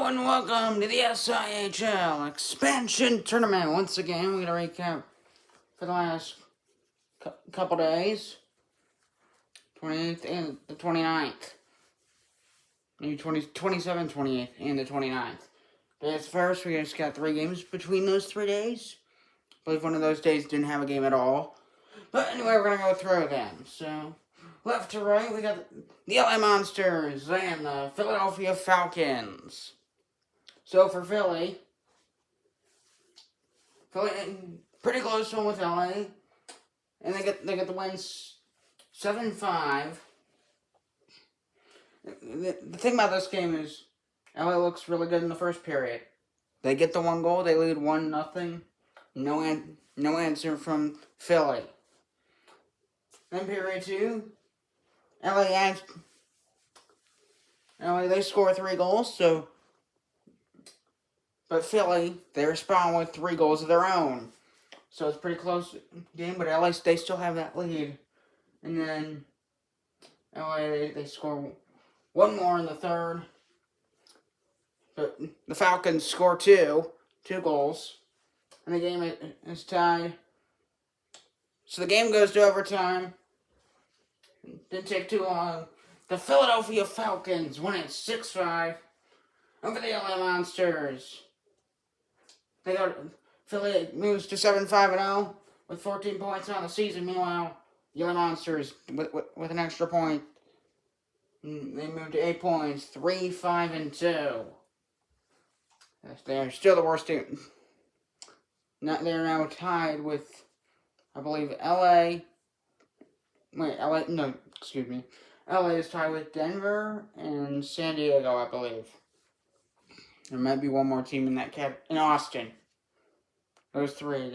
and welcome to the SIHL Expansion Tournament. Once again, we're going to recap for the last couple days. 28th and the 29th. Maybe 27th, 28th, and the 29th. Days first, we just got 3 games between those 3 days. I believe one of those days didn't have a game at all. But anyway, we're going to go through them. So, left to right, we got the LA Monsters and the Philadelphia Falcons. So for Philly, pretty close one with LA, and they get the wins 7-5. The thing about this game is LA looks really good in the first period. They get the 1 goal, they lead 1-0. No answer from Philly. Then period 2, LA they score 3 goals, so. But Philly, they respond with 3 goals of their own. So it's a pretty close game, but at least they still have that lead. And then LA, they score 1 more in the third. But the Falcons score 2 goals. And the game is tied. So the game goes to overtime. Didn't take too long. The Philadelphia Falcons win it 6-5 over the LA Monsters. Philly moves to 7-5-0 with 14 points on the season. Meanwhile, the LA Monsters with an extra point, they moved to 8 points, 3-5-2. They're still the worst team. They're now tied with, I believe, LA. LA is tied with Denver and San Diego, I believe. There might be one more team in that in Austin. Those 3,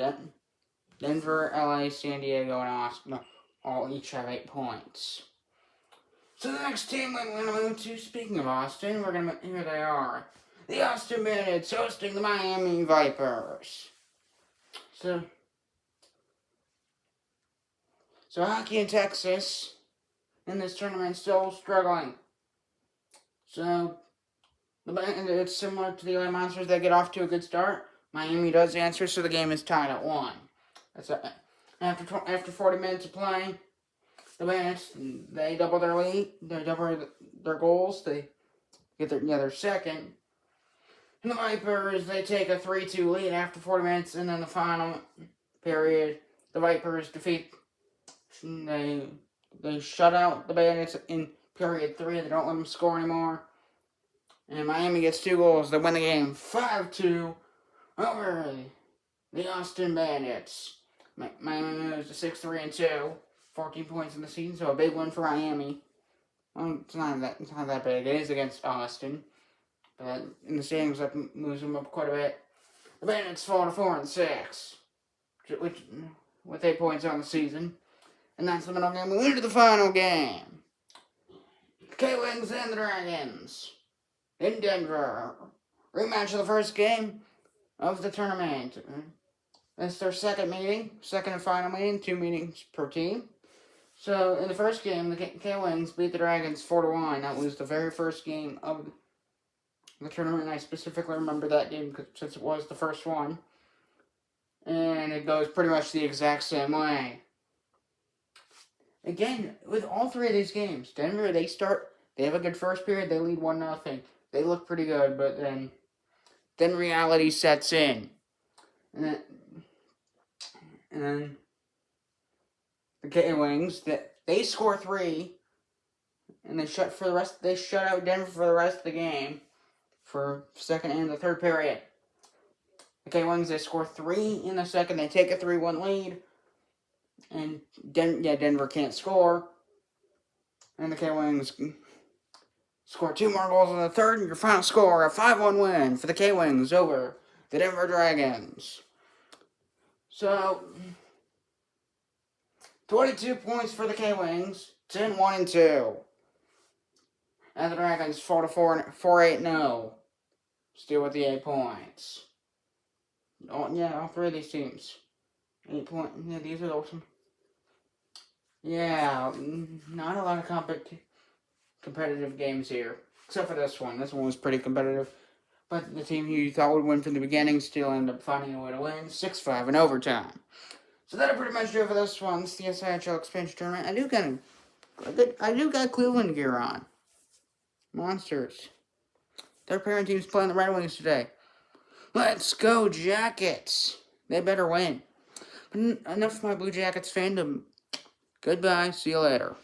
Denver, LA, San Diego, and Austin, all each have 8 points. So the next team we're going to move to, speaking of Austin, here they are. The Austin Bandits hosting the Miami Vipers. So hockey in Texas in this tournament still struggling. So it's similar to the LA Monsters. They get off to a good start. Miami does answer, so the game is tied at 1. After 40 minutes of play, the Bandits, they double their lead. They double their goals. They get their second. And the Vipers, they take a 3-2 lead after 40 minutes, and then the final period, the Vipers defeat. They shut out the Bandits in period 3. They don't let them score anymore. And Miami gets 2 goals. They win the game 5-2 over the Austin Bandits. Miami moves to 6-3-2, 14 points in the season, so a big win for Miami. Well, it's not that big. It is against Austin, but in the standings, that moves them up quite a bit. The Bandits fall to 4-6, with 8 points on the season, and that's the middle game. We move to the final game. The K-Wings and the Dragons in Denver. Rematch of the first game of the tournament. It's their second and final meeting, 2 meetings per team. So, in the first game, the K-Wings beat the Dragons 4-1. That was the very first game of the tournament. I specifically remember that game since it was the first one. And it goes pretty much the exact same way. Again, with all 3 of these games, Denver, they have a good first period, they lead 1-0. They look pretty good, but then reality sets in. And then the K-Wings, they score 3, and they shut out Denver for the rest of the game for second and the third period. The K-Wings, they score 3 in the second, they take a 3-1 lead, and Denver can't score, and the K-Wings score 2 more goals in the third, and your final score, a 5-1 win for the K-Wings over the Denver Dragons. So, 22 points for the K-Wings, 10-1-2. And the Dragons fall to 4-8-0. Still with the 8 points. All 3 of these teams. 8 points. Yeah, these are awesome. Yeah, not a lot of competitive games here. Except for this one. This one was pretty competitive. But the team you thought would win from the beginning still ended up finding a way to win 6-5 in overtime. So that'll pretty much do it for this one. It's the SIHL expansion tournament. I do got Cleveland gear on. Monsters. Their parent team's playing the Red Wings today. Let's go, Jackets! They better win. But enough of my Blue Jackets fandom. Goodbye. See you later.